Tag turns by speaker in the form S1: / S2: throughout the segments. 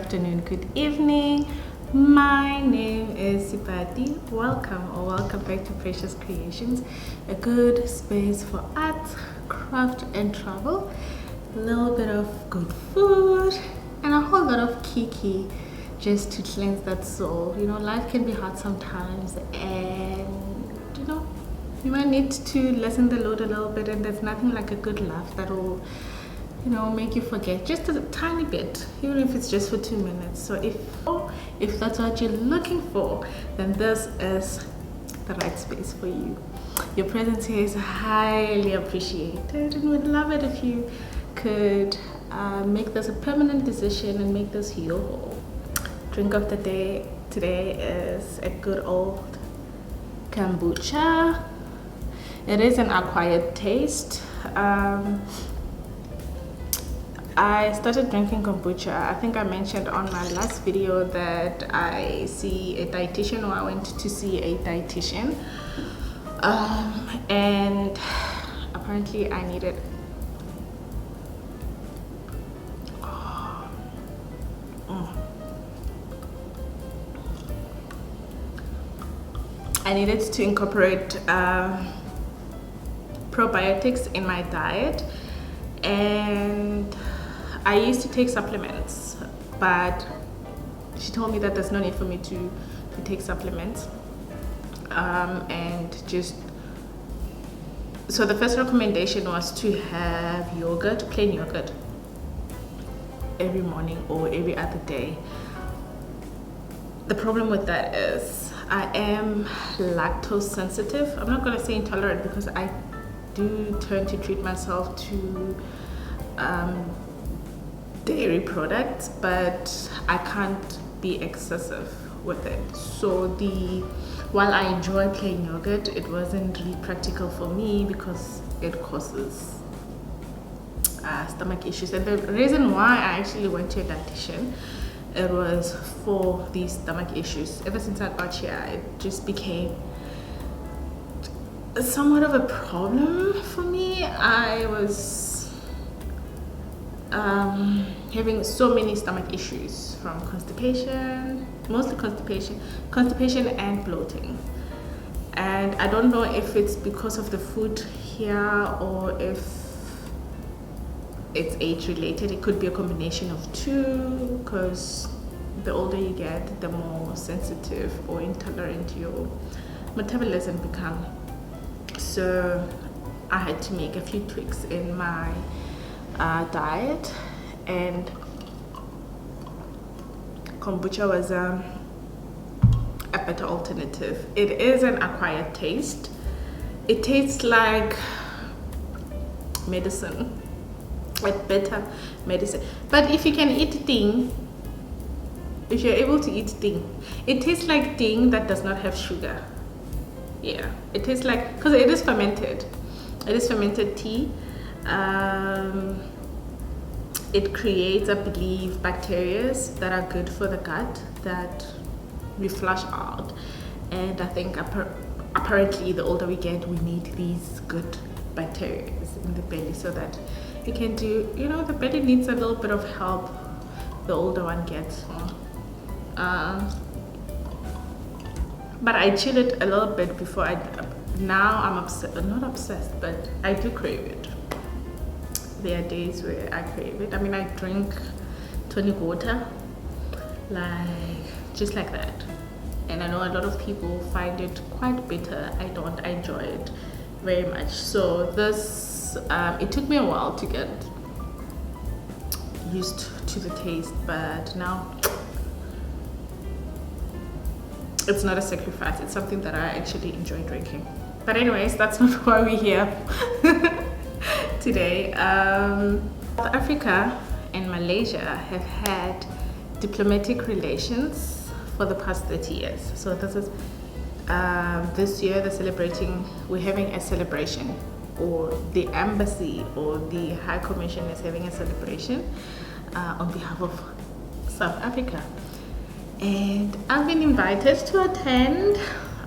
S1: afternoon, good evening. My name is Sipati. Welcome back to Precious Creations, a good space for art, craft, and travel. A little bit of good food and a whole lot of kiki just to cleanse that soul. You know, life can be hard sometimes, and you might need to lessen the load a little bit, and there's nothing like a good laugh that will make you forget just a tiny bit, even if it's just for 2 minutes. So if that's what you're looking for, then this is the right space for you. Your presence here is highly appreciated, and we'd love it if you could make this a permanent decision and make this your drink of the day. Today is a good old kombucha. It is an acquired taste. I started drinking kombucha. I think I mentioned on my last video that I see a dietitian, or I went to see a dietitian, and apparently I needed to incorporate probiotics in my diet, and I used to take supplements, but she told me that there's no need for me to take supplements, and so the first recommendation was to have plain yogurt every morning or every other day. The problem with that is I am lactose sensitive. I'm not going to say intolerant, because I do tend to treat myself to dairy products, but I can't be excessive with it. So while I enjoy plain yogurt, it wasn't really practical for me because it causes stomach issues. And the reason why I actually went to a dietitian, it was for these stomach issues. Ever since I got here, it just became somewhat of a problem for me. I was having so many stomach issues, from mostly constipation and bloating. And I don't know if it's because of the food here or if it's age related. It could be a combination of two, because the older you get, the more sensitive or intolerant your metabolism become. So I had to make a few tweaks in my diet, and kombucha was a better alternative. It is an acquired taste. It tastes like medicine, like better medicine. But if you can eat thing, if you're able to eat thing, it tastes like thing that does not have sugar. Yeah, it tastes like, because it is fermented. It is fermented tea. It creates, I believe, bacteria that are good for the gut that we flush out. And I think apparently the older we get, we need these good bacteria in the belly, so that you can do, the belly needs a little bit of help the older one gets. But I chill it a little bit before now I'm not obsessed, but I do crave it. There are days where I crave it. I mean, I drink tonic water, just like that. And I know a lot of people find it quite bitter. I don't. I enjoy it very much. So this, it took me a while to get used to the taste, but now it's not a sacrifice. It's something that I actually enjoy drinking. But anyways, that's not why we're here today. South Africa and Malaysia have had diplomatic relations for the past 30 years. So this year we're having a celebration, or the embassy or the High Commission is having a celebration on behalf of South Africa. And I've been invited to attend.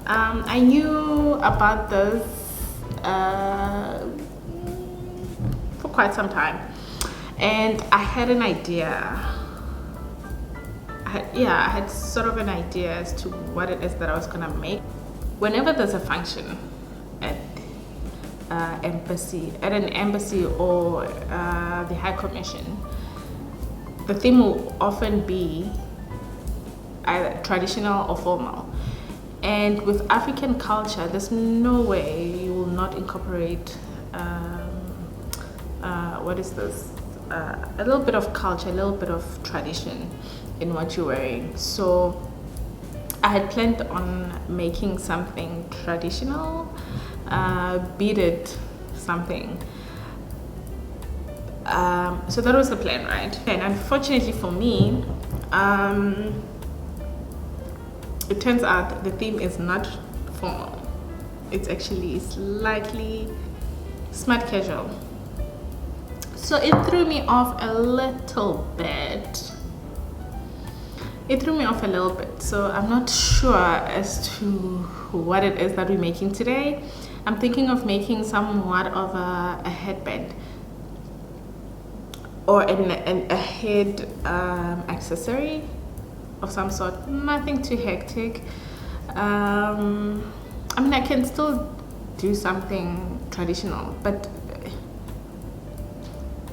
S1: I knew about this for quite some time, and I had an idea I had sort of an idea as to what it is that I was gonna make. Whenever there's a function at an embassy or the High Commission, the theme will often be either traditional or formal. And with African culture, there's no way you will not incorporate a little bit of culture, a little bit of tradition in what you're wearing. So I had planned on making something traditional, beaded something. So that was the plan, right? And unfortunately for me, it turns out the theme is not formal. It's actually slightly smart casual. So it threw me off a little bit. So I'm not sure as to what it is that we're making today. I'm thinking of making somewhat of a headband or a head accessory of some sort. Nothing too hectic. I mean, I can still do something traditional, but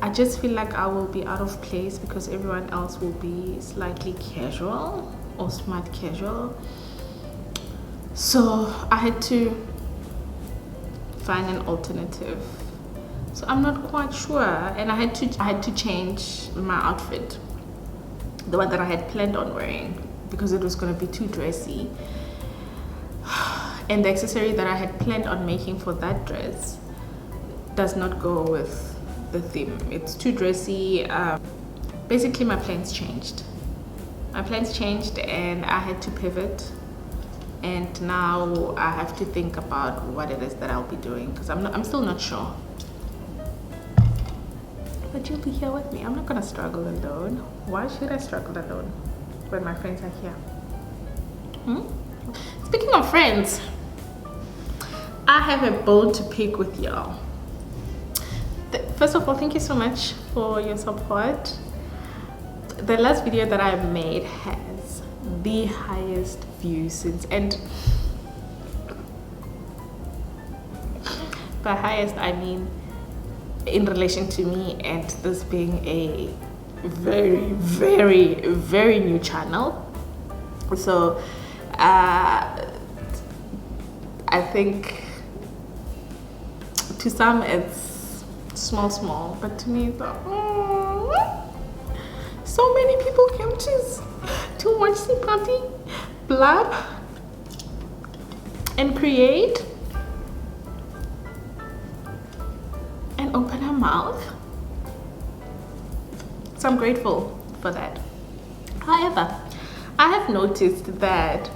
S1: I just feel like I will be out of place because everyone else will be slightly casual or smart casual. So I had to find an alternative. So I'm not quite sure, and I had to change my outfit, the one that I had planned on wearing, because it was going to be too dressy. And the accessory that I had planned on making for that dress does not go with the theme. It's too dressy. Basically my plans changed and I had to pivot, and now I have to think about what it is that I'll be doing, because I'm still not sure. But you'll be here with me. I'm not gonna struggle alone. Why should I struggle alone when my friends are here? Speaking of friends, I have a bone to pick with y'all. First of all, thank you so much for your support. The last video that I made has the highest views since, and by highest I mean in relation to me and this being a very, very, very new channel. So I think to some it's small, but to me it's so many people came to watch Sipati blab and create and open her mouth. So I'm grateful for that. However, I have noticed that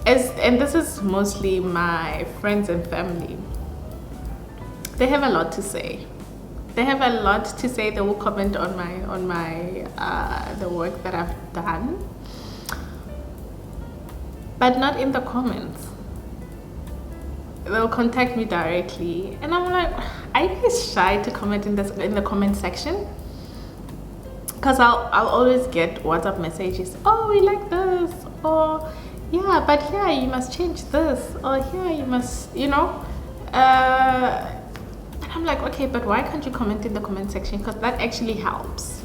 S1: and this is mostly my friends and family, they have a lot to say. They will comment on my the work that I've done, but not in the comments. They'll contact me directly, and I'm like, are you guys shy to comment in the comment section? Because I'll always get WhatsApp messages. Oh, we like this, or yeah, but here you must change this, or here you must, I'm like, okay, but why can't you comment in the comment section? Because that actually helps.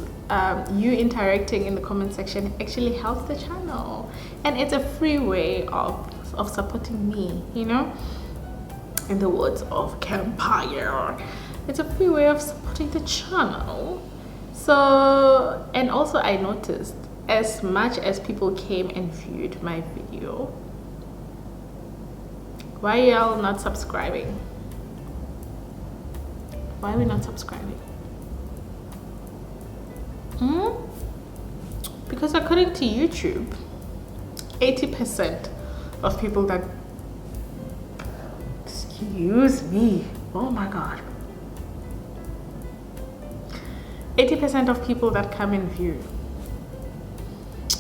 S1: You interacting in the comment section actually helps the channel, and it's a free way of supporting me, in the words of Campire. It's a free way of supporting the channel. So, and also I noticed, as much as people came and viewed my video, why y'all not subscribing? Why are we not subscribing? Because according to YouTube, 80% of people that, excuse me, oh my god, 80% of people that come and view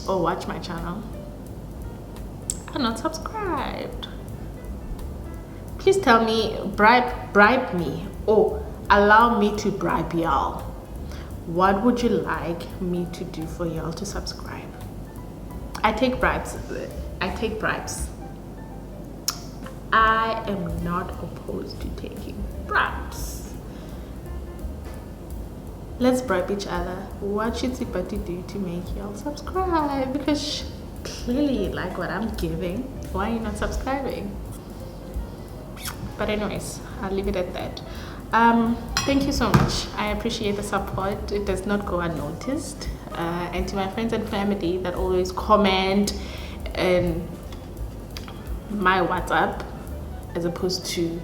S1: or watch my channel are not subscribed. Please tell me, bribe me, or allow me to bribe y'all. What would you like me to do for y'all to subscribe? I take bribes. I take bribes. I am not opposed to taking bribes. Let's bribe each other. What should Sipati do to make y'all subscribe? Because clearly you like what I'm giving. Why are you not subscribing? But anyways, I'll leave it at that. Thank you so much. I appreciate the support. It does not go unnoticed. And to my friends and family that always comment in my WhatsApp as opposed to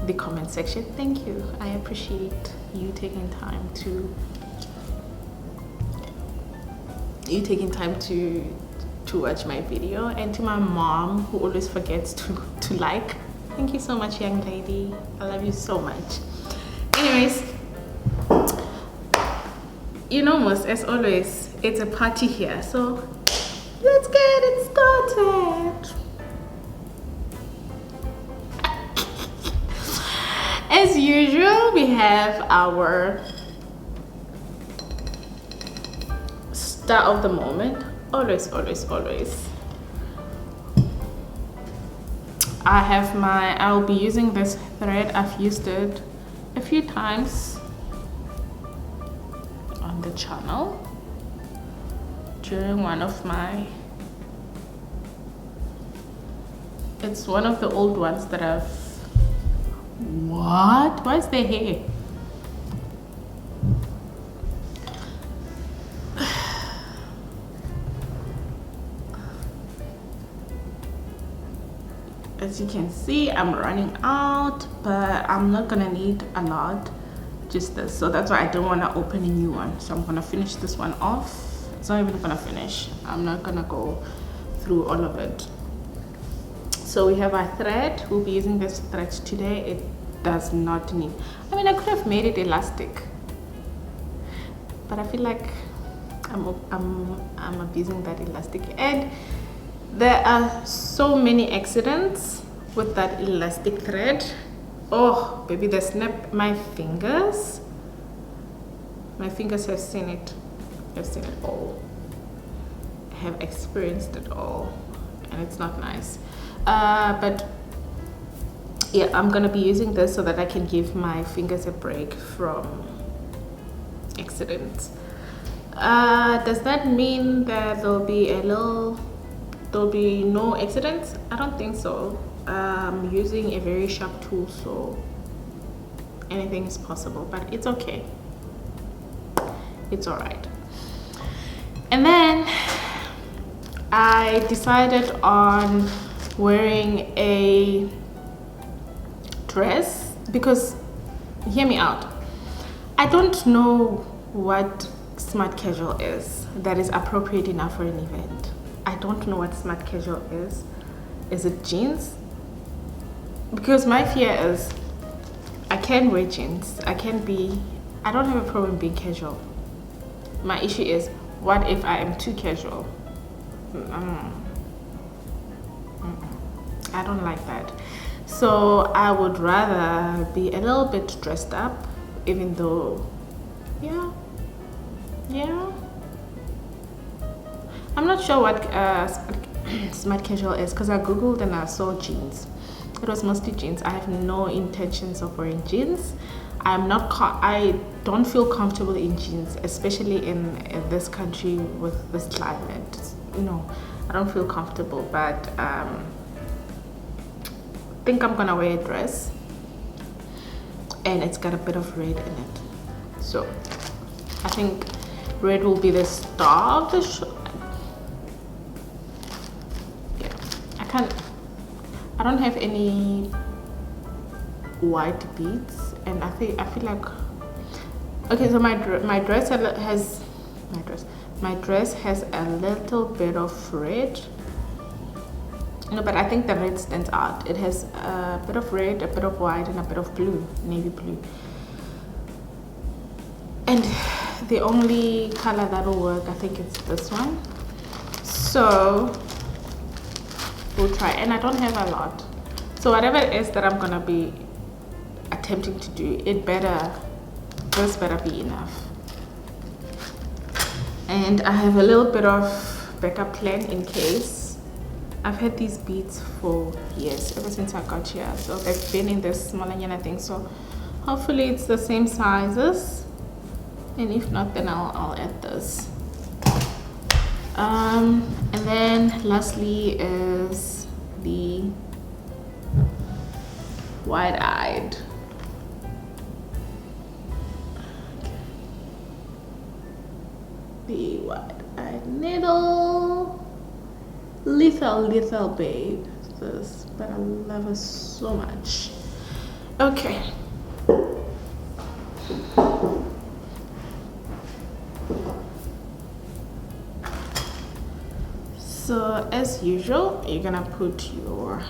S1: the comment section, thank you. I appreciate you taking time to watch my video. And to my mom, who always forgets to like, thank you so much, young lady. I love you so much. Anyways, you know, most as always, it's a party here, so let's get it started. As usual, we have our star of the moment. Always. I'll be using this thread. I've used it a few times on the channel during it's one of the old ones that I've... What? Why is there hair? As you can see, I'm running out, but I'm not gonna need a lot, just this. So that's why I don't want to open a new one. So I'm gonna finish this one off. It's not even gonna finish. I'm not gonna go through all of it. So we have our thread. We'll be using this thread today. It does not need... I mean, I could have made it elastic, but I feel like I'm abusing that elastic, and there are so many accidents with that elastic thread. Oh baby, they snap my fingers. My fingers have seen it. I've seen it all. I have experienced it all, and it's not nice. But yeah, I'm gonna be using this so that I can give my fingers a break from accidents. Does that mean that there'll be no accidents? I don't think so. I'm using a very sharp tool, so anything is possible, but it's okay. It's all right. And then I decided on wearing a dress because, hear me out, I don't know what smart casual is that is appropriate enough for an event. I don't know what smart casual is. Is it jeans? Because my fear is I can wear jeans. I don't have a problem being casual. My issue is, what if I am too casual? I don't like that. So I would rather be a little bit dressed up, even though, yeah. I'm not sure what smart casual is, because I googled and I saw jeans. It was mostly jeans. I have no intentions of wearing jeans. I don't feel comfortable in jeans, especially in this country with this climate. No, I don't feel comfortable, but I think I'm gonna wear a dress, and it's got a bit of red in it. So I think red will be the star of the show. Yeah, I don't have any white beads, and I feel like, okay, so my dress has a little bit of red. No, but I think the red stands out. It has a bit of red, a bit of white, and a bit of blue, navy blue. And the only color that will work, I think it's this one. So we'll try, and I don't have a lot. So whatever it is that I'm gonna be attempting to do, this better be enough. And I have a little bit of backup plan in case. I've had these beads for years, ever since I got here. So they've been in this smaller thing. So hopefully it's the same sizes. And if not, then I'll add this. And then lastly is the wide-eyed. The wide-eyed needle. Little babe, this, but I love her so much. Okay. So as usual, you're gonna put your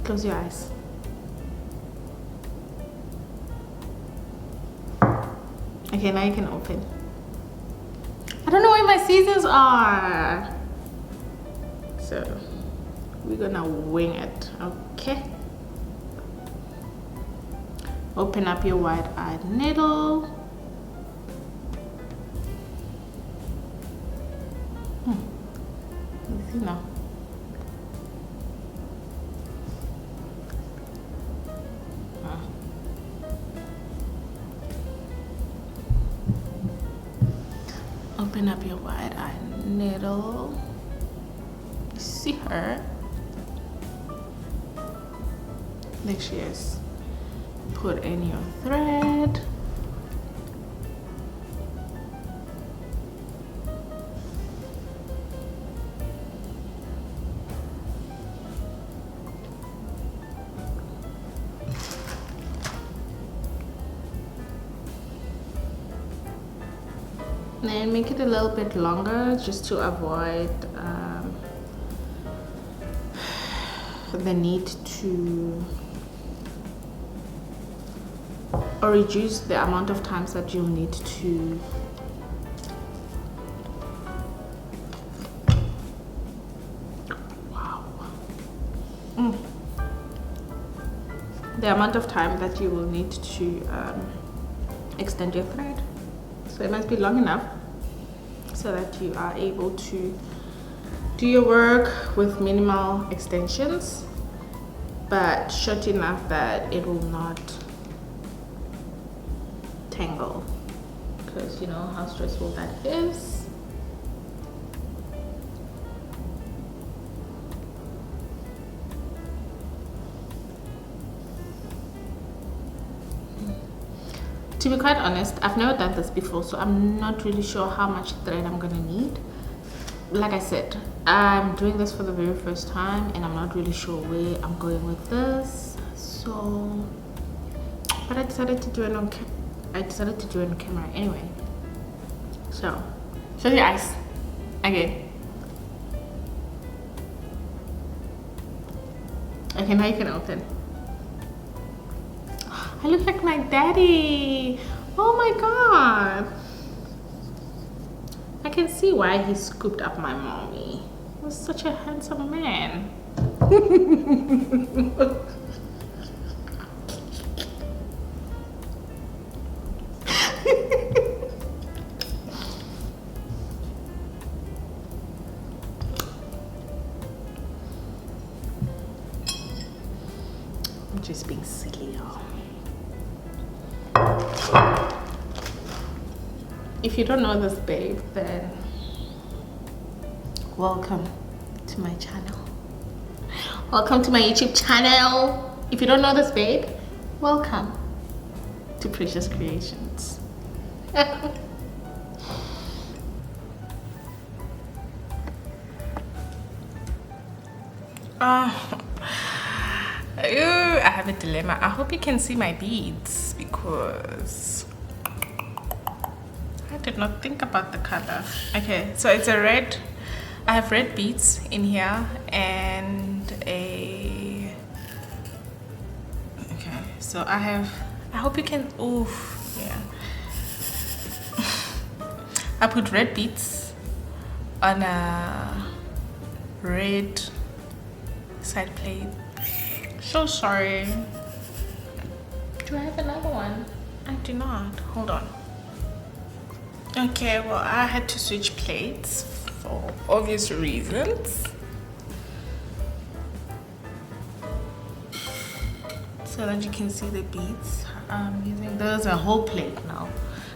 S1: close your eyes. Okay, now you can open. I don't know where my scissors are. So we're gonna wing it, okay? Open up your wide-eyed needle. You see now. Open up your wide-eyed needle. You see her? There she is. Put in your thread. And make it a little bit longer just to avoid the need to, or reduce the amount of times that you'll need to the amount of time that you will need to extend your thread. So it must be long enough so that you are able to do your work with minimal extensions, but short enough that it will not tangle, because you know how stressful that is. To be quite honest, I've never done this before, so I'm not really sure how much thread I'm gonna need. Like I said, I'm doing this for the very first time and I'm not really sure where I'm going with this. So, but I decided to do it on camera anyway. So, show your eyes again. Okay, now you can open. I look like my daddy. Oh my god. I can see why he scooped up my mommy. He was such a handsome man. I'm just being silly, y'all. If you don't know this babe, then welcome to my channel. Welcome to my YouTube channel. If you don't know this babe, welcome to Precious Creations. I have a dilemma. I hope you can see my beads because I did not think about the color. Okay, so it's a red. I have red beads in here and a. Okay, so I hope you can. Oof, yeah. I put red beads on a red side plate. So sorry. Do I have another one? I do not. Hold on. Okay, well, I had to switch plates for obvious reasons. So that you can see the beads. I'm using those a whole plate now.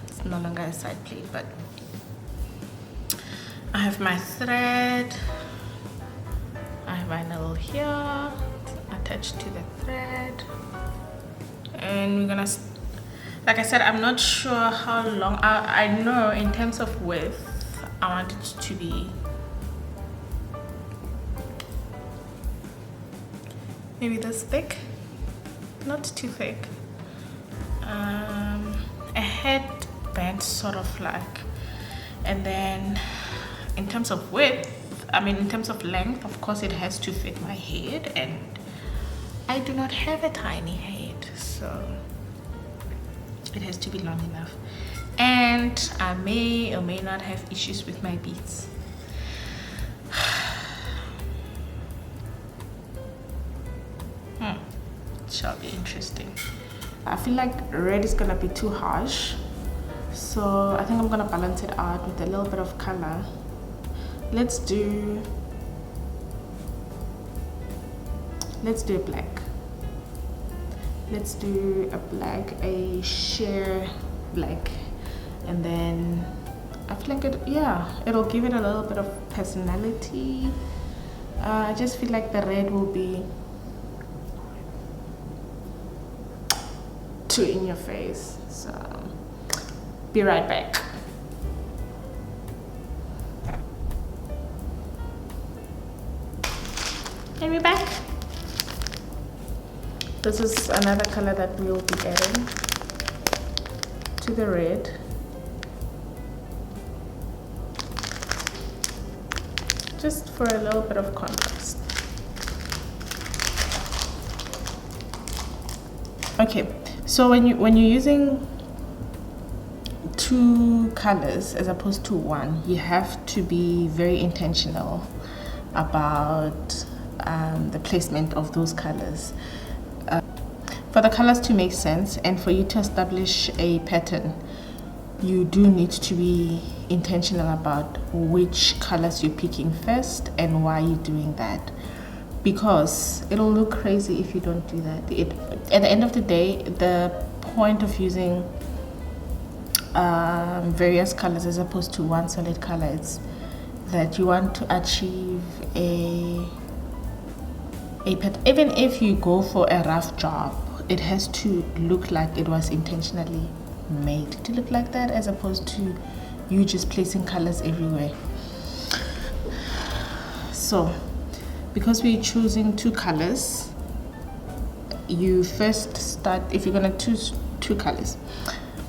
S1: It's no longer a side plate, but I have my thread. I have my needle here attached to the thread, and we're gonna, like I said, I'm not sure how long. I know in terms of width I want it to be maybe this thick, not too thick, a headband sort of like. And then in terms of width, I mean in terms of length, of course it has to fit my head, and I do not have a tiny head, so it has to be long enough. And I may or may not have issues with my beads. It shall be interesting. I feel like red is gonna be too harsh, so I think I'm gonna balance it out with a little bit of color. Let's do a black. Let's do a black, a sheer black, and then I feel like it'll give it a little bit of personality. I just feel like the red will be too in your face, so be right back. And we're back. This is another color that we'll be adding to the red. Just for a little bit of contrast. Okay, so when you're using two colors as opposed to one, you have to be very intentional about the placement of those colors. For the colors to make sense and for you to establish a pattern, you do need to be intentional about which colors you're picking first and why you're doing that, because it'll look crazy if you don't do that. At the end of the day, the point of using various colors as opposed to one solid color is that you want to achieve a pattern. Even if you go for a rough job, it has to look like it was intentionally made to look like that, as opposed to you just placing colors everywhere. So because we're choosing two colors, you first start, if you're gonna choose two colors,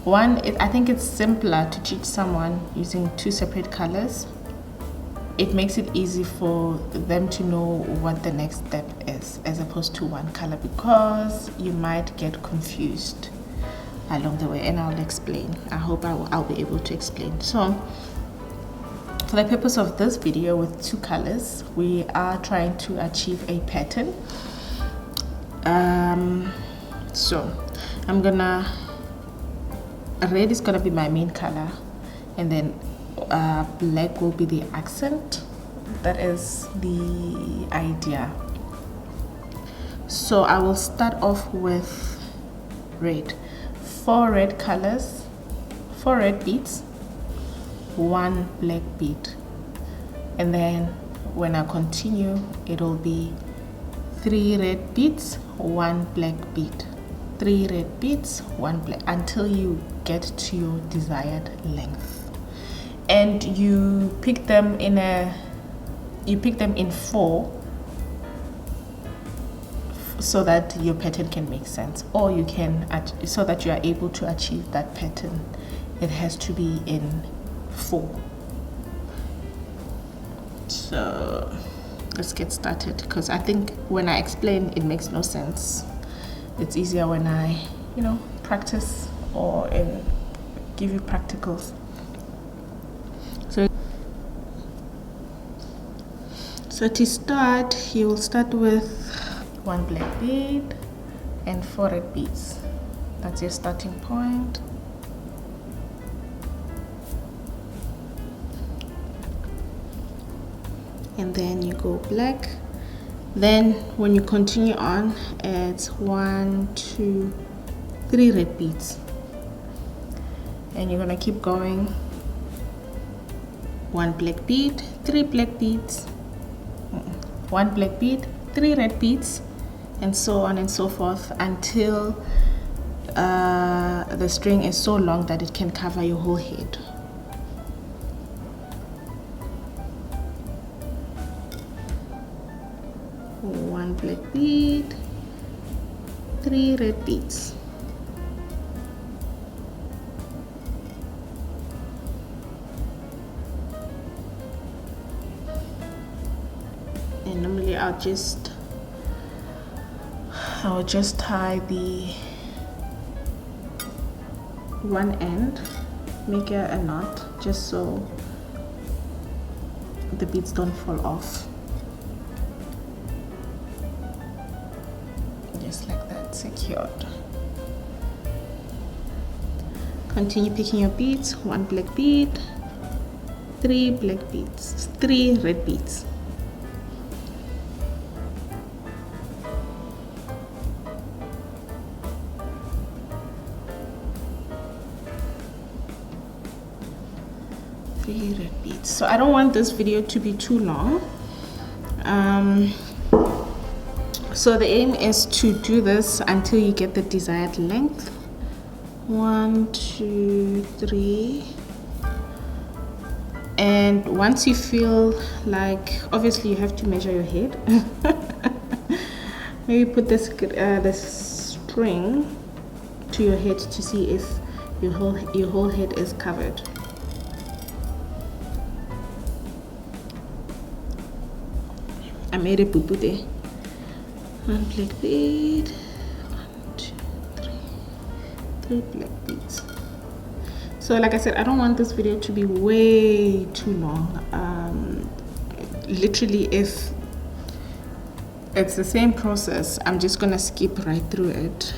S1: I think it's simpler to teach someone using two separate colors. It makes it easy for them to know what the next step is as opposed to one color, because you might get confused along the way, and I'll explain. I hope I'll be able to explain. So for the purpose of this video with two colors, we are trying to achieve a pattern. So I'm gonna, red is gonna be my main color, and then black will be the accent. That is the idea. So I will start off with red. 4 red colors, 4 red beads, 1 black bead, and then when I continue, it'll be 3 red beads, 1 black bead, 3 red beads, 1 black, until you get to your desired length. And you pick them in 4 so that your pattern can make sense, or you can, so that you are able to achieve that pattern, it has to be in 4. So let's get started, because I think when I explain it makes no sense. It's easier when I practice or give you practicals. So to start, you will start with 1 black bead and 4 red beads. That's your starting point. And then you go black. Then when you continue on, it's 1, 2, 3 red beads, and you're gonna keep going. 1 black bead, 3 black beads, 1 black bead, 3 red beads, and so on and so forth until the string is so long that it can cover your whole head. One black bead, 3 red beads. And normally I'll just tie the one end, make a knot just so the beads don't fall off. Just like that, secured. Continue picking your beads. 1 black bead, 3 black beads, 3 red beads. Red beads. So I don't want this video to be too long, so the aim is to do this until you get the desired length. 1, 2, 3, and once you feel like, obviously you have to measure your head. Maybe put this string to your head to see if your whole head is covered. I made a boo-boo there. 1 black bead, 1, 2, 3 black beads. So like I said, I don't want this video to be way too long. Literally, if it's the same process, I'm just gonna skip right through it,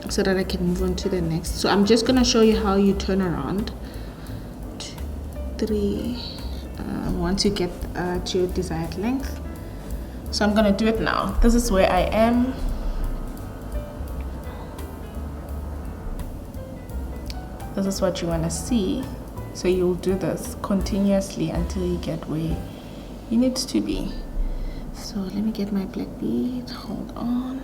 S1: so that I can move on to the next. So I'm just gonna show you how you turn around. 2, 3. Once you get to your desired length. So I'm gonna do it now. This is where I am. This is what you want to see. So you'll do this continuously until you get where you need to be. So let me get my black bead. Hold on.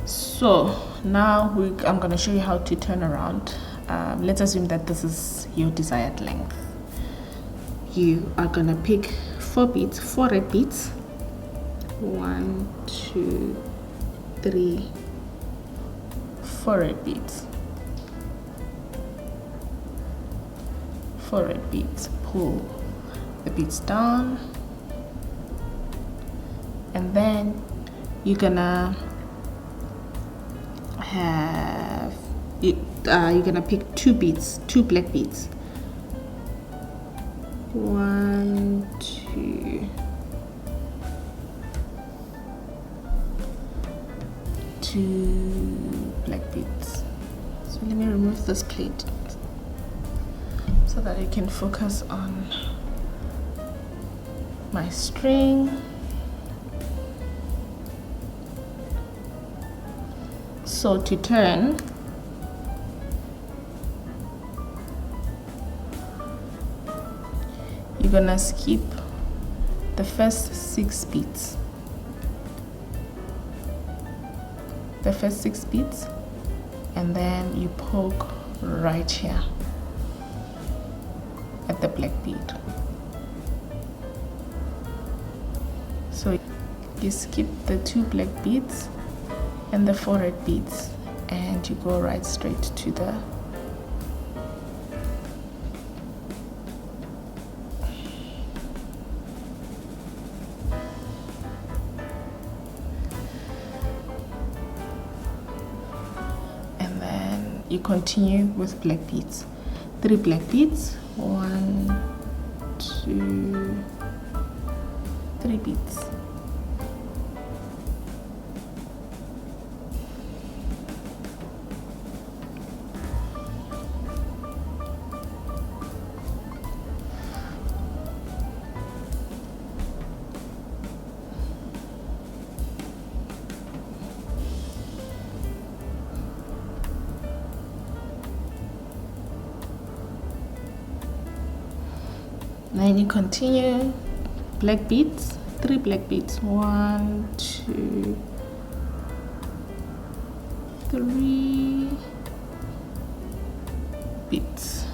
S1: So now I'm going to show you how to turn around. Let's assume that this is your desired length. You are going to pick 4 beads, 4 red beads. 1, 2, 3, 4 red beads. 4 red beads. Pull the beads down, and then you're gonna have you're gonna pick 2 beads, 2 black beads. 1, 2, 2 black beads. So let me remove this plate so that I can focus on my string. So to turn, you're gonna skip the first 6 beads. The first 6 beads, and then you poke right here at the black bead. So you skip the 2 black beads and the 4 red beads, and you go right straight to the you continue with black beads. 3 black beads. 1, 2, 3 beads. Then you continue black beads, 3 black beads, 1, 2, 3 beads.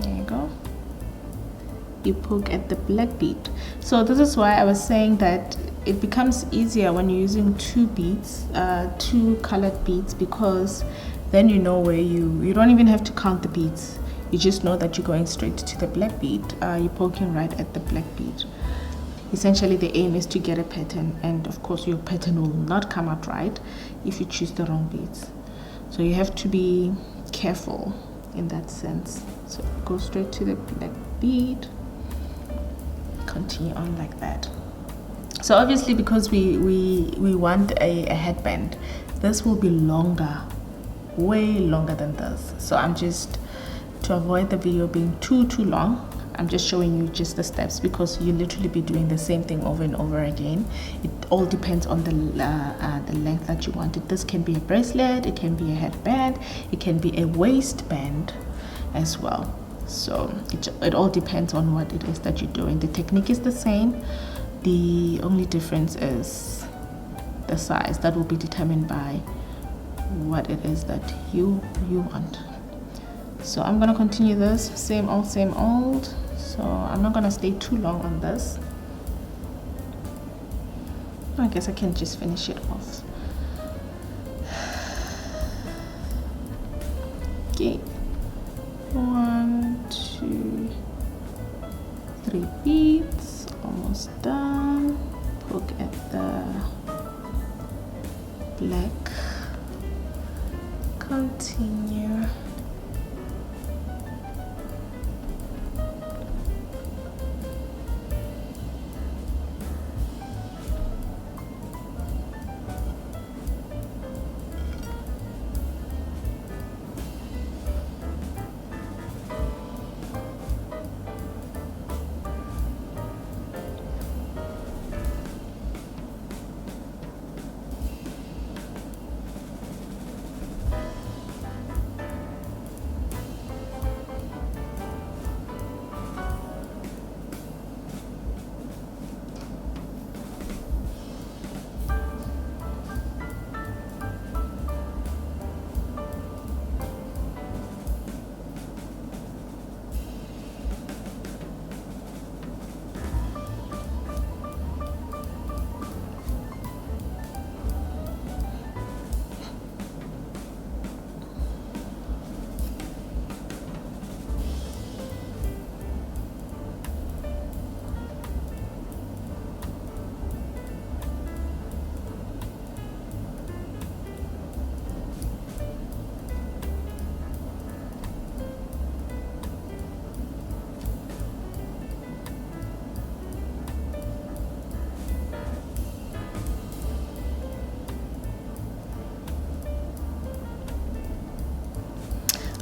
S1: There you go. You poke at the black bead. So this is why I was saying that it becomes easier when you're using 2 beads, 2 colored beads, because then you know where you don't even have to count the beads. You just know that you're going straight to the black bead. You're poking right at the black bead. Essentially, the aim is to get a pattern, and of course your pattern will not come out right if you choose the wrong beads. So you have to be careful in that sense. So go straight to the black bead, continue on like that. So obviously, because we want a headband, this will be longer, way longer than this. So I'm just, to avoid the video being too long, I'm just showing you just the steps, because you literally be doing the same thing over and over again. It all depends on the length that you want it. This can be a bracelet, it can be a headband, it can be a waistband as well. So it all depends on what it is that you're doing. The technique is the same. The only difference is the size. That will be determined by what it is that you want. So I'm gonna continue this same old. So I'm not gonna stay too long on this. I guess I can just finish it off. Okay, 1, 2, 3 beads, almost done. Poke at the black, continue.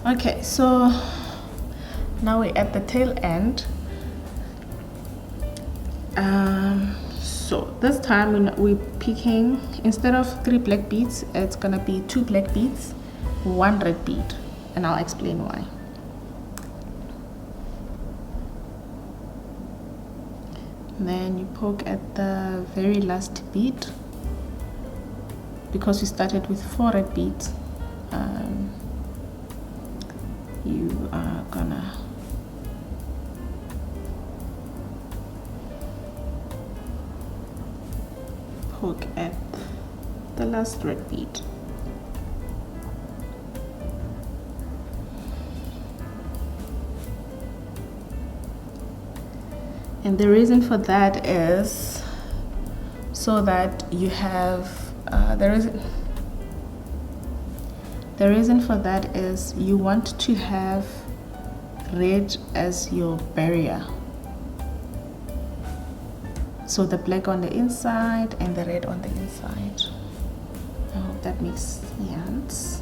S1: Okay, so now we're at the tail end. So this time we're picking, instead of 3 black beads, it's gonna be 2 black beads, 1 red bead, and I'll explain why. And then you poke at the very last bead, because we started with 4 red beads. You are gonna poke at the last red bead. And the reason for that is so that you have the reason for that is you want to have red as your barrier. So the black on the inside and the red on the inside. I hope that makes sense.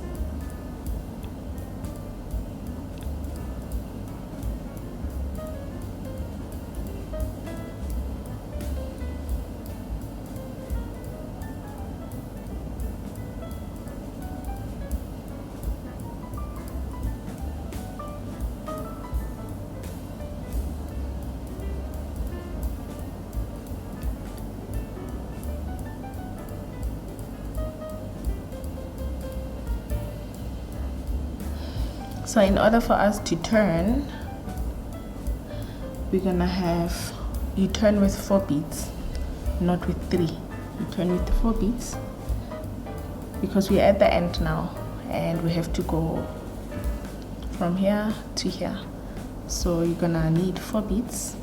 S1: So in order for us to turn, we're gonna have, you turn with 4 beads, not with 3. You turn with 4 beads because we're at the end now and we have to go from here to here. So you're gonna need 4 beads.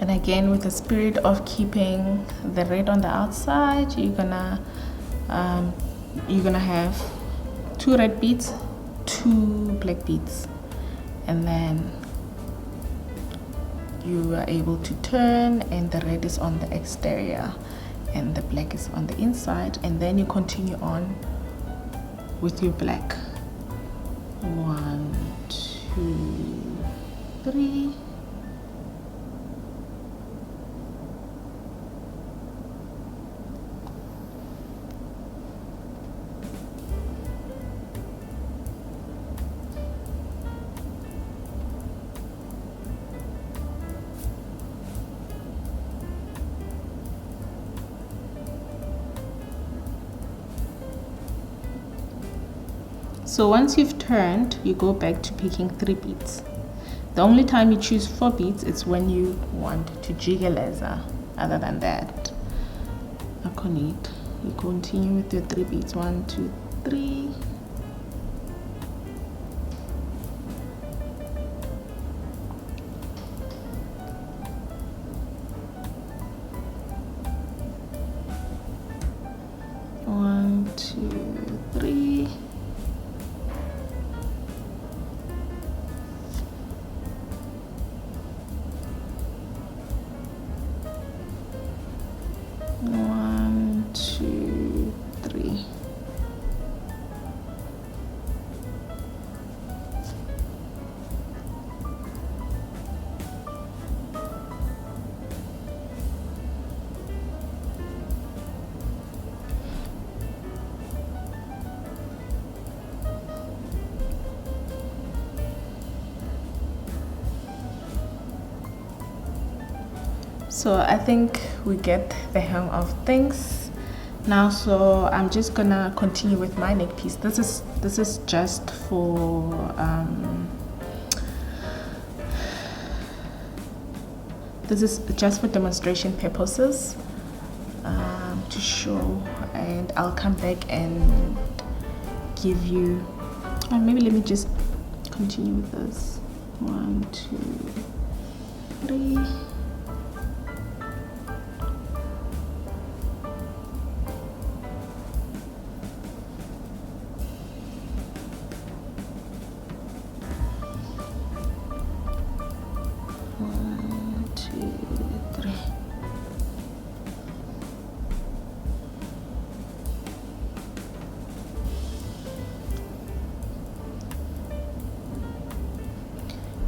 S1: And again, with the spirit of keeping the red on the outside, you're gonna have 2 red beads, 2 black beads, and then you are able to turn, and the red is on the exterior and the black is on the inside, and then you continue on with your black. 1, 2, 3. So once you've turned, you go back to picking 3 beads. The only time you choose 4 beads is when you want to jiggle laser. Other than that, you continue with your 3 beads. 1, 2, 3. One, 2, 3. So I think we get the hang of things now. So I'm just gonna continue with my neck piece. This is just for demonstration purposes, to show, and I'll come back and give you, maybe let me just continue with this. 1, 2, 3.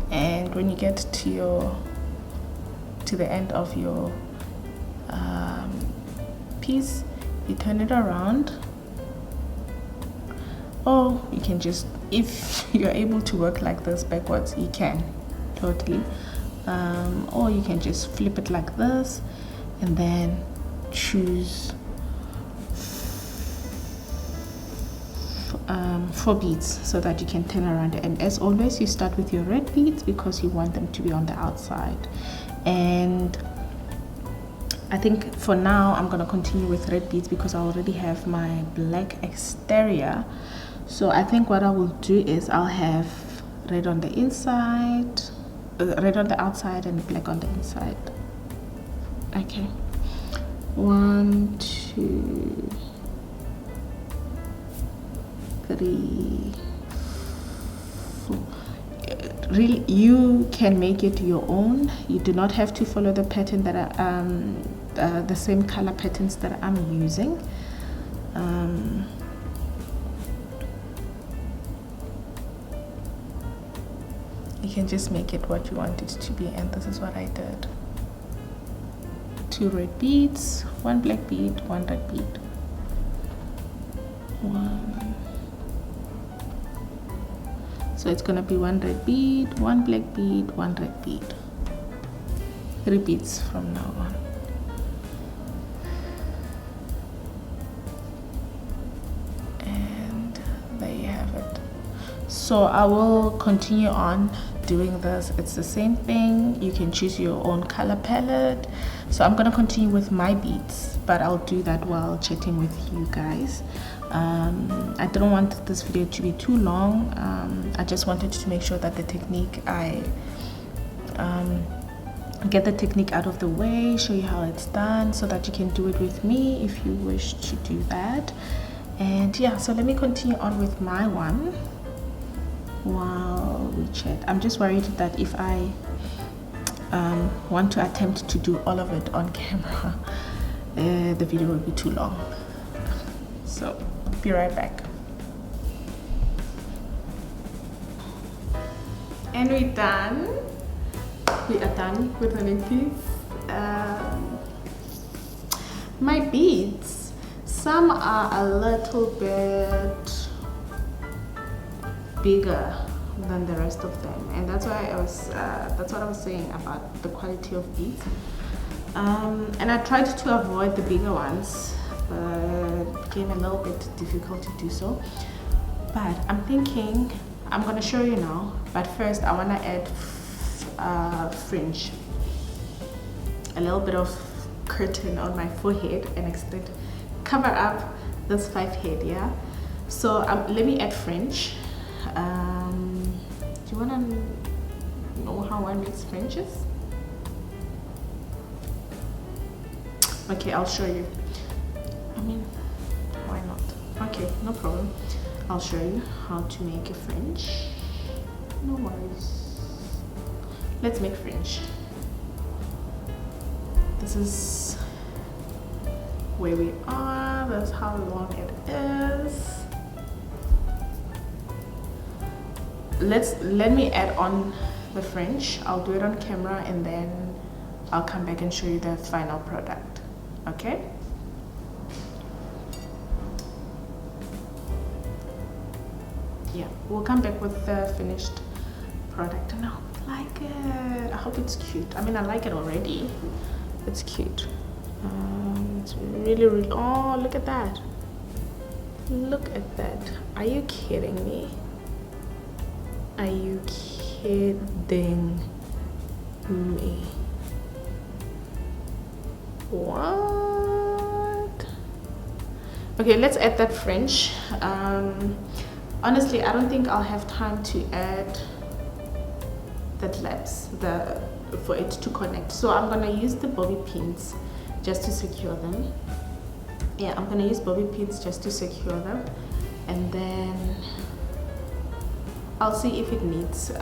S1: And when you get to the end of your piece, you turn it around, or you can just, if you're able to work like this backwards, you can. totally. Or you can just flip it like this and then choose 4 beads so that you can turn around. And as always, you start with your red beads because you want them to be on the outside. And I think for now I'm gonna continue with red beads because I already have my black exterior. So I think what I will do is I'll have red on the inside, red on the outside and black on the inside. Okay, 1, 2, 3, 4. Really, you can make it your own. You do not have to follow the pattern that the same color patterns that I'm using. You can just make it what you want it to be, and this is what I did. 2 red beads, 1 black bead, 1 red bead. 1. So it's gonna be 1 red bead, 1 black bead, 1 red bead. 3 beads from now on. And there you have it. So I will continue on doing this. It's the same thing. You can choose your own color palette. So I'm gonna continue with my beads, but I'll do that while chatting with you guys. I didn't want this video to be too long. I just wanted to make sure that the technique, I get the technique out of the way, show you how it's done so that you can do it with me if you wish to do that. And yeah, so let me continue on with my one while we chat. I'm just worried that if I want to attempt to do all of it on camera, the video will be too long. So be right back. And we're done. We are done with the headpiece. My beads, some are a little bit bigger than the rest of them, and that's why that's what I was saying about the quality of beads. And I tried to avoid the bigger ones, but it became a little bit difficult to do so. But I'm thinking I'm gonna show you now, but first I want to add fringe, a little bit of curtain on my forehead and extend, cover up this 5 head. Yeah, so let me add fringe. Do you want to know how one makes fringes? Okay, I'll show you. I mean, why not? Okay, no problem. I'll show you how to make a fringe. No worries. Let's make fringe. This is where we are. That's how long it is. Let me add on the fringe. I'll do it on camera and then I'll come back and show you the final product. Okay? Yeah, we'll come back with the finished product, and I hope you like it. I hope it's cute. I mean, I like it already. It's cute. It's really, really, oh, look at that. Look at that. Are you kidding me? Are you kidding me? What? Okay, let's add that fringe. Honestly, I don't think I'll have time to add the claps for it to connect. So I'm gonna use the bobby pins just to secure them. Yeah, I'm gonna use bobby pins just to secure them, and then I'll see if it needs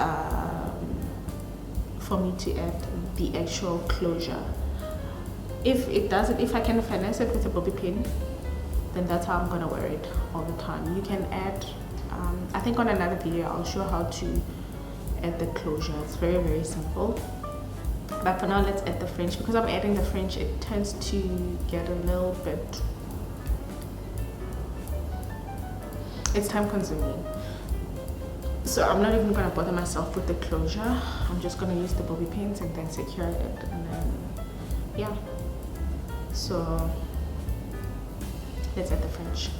S1: for me to add the actual closure. If it doesn't, if I can finesse it with a bobby pin, then that's how I'm gonna wear it all the time. You can add, I think on another video I'll show how to add the closure. It's very, very simple. But for now, let's add the fringe. Because I'm adding the fringe, it tends to get a little bit, it's time consuming. So I'm not even gonna bother myself with the closure. I'm just gonna use the bobby pins and then secure it, and then yeah. So let's add the French.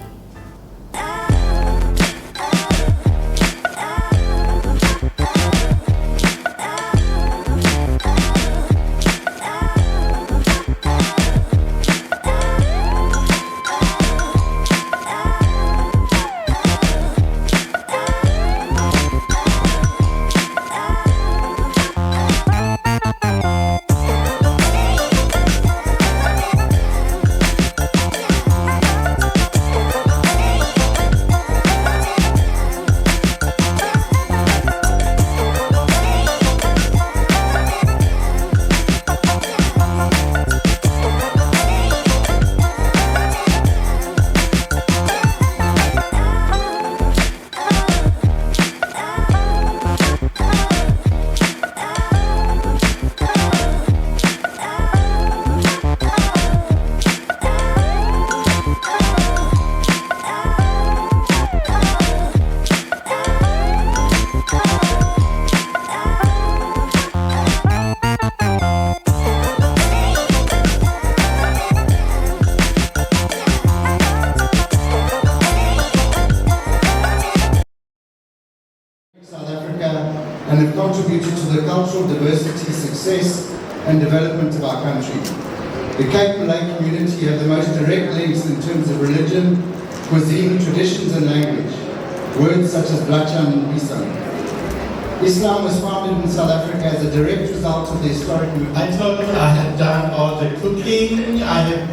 S2: And have contributed to the cultural diversity, success and development of our country. The Cape Malay community have the most direct links in terms of religion, cuisine, traditions and language. Words such as Blachan and Pisang. Islam was founded in South Africa as a direct result of the historic movement.
S3: I told her I had done all the cooking, I had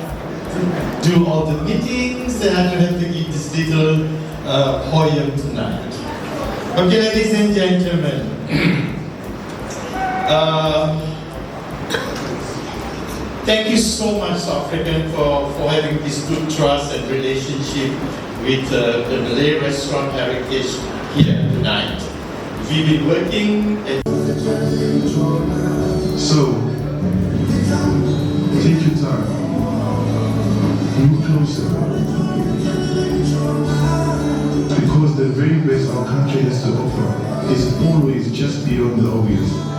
S3: to do all the meetings, and I don't have to give this little poem tonight. Okay, ladies and gentlemen, thank you so much, South African, for having this good trust and relationship with the Malay restaurant heritage here tonight. We've been working at...
S4: So, take your time, move closer, because the very best our country has to offer is always just beyond the obvious.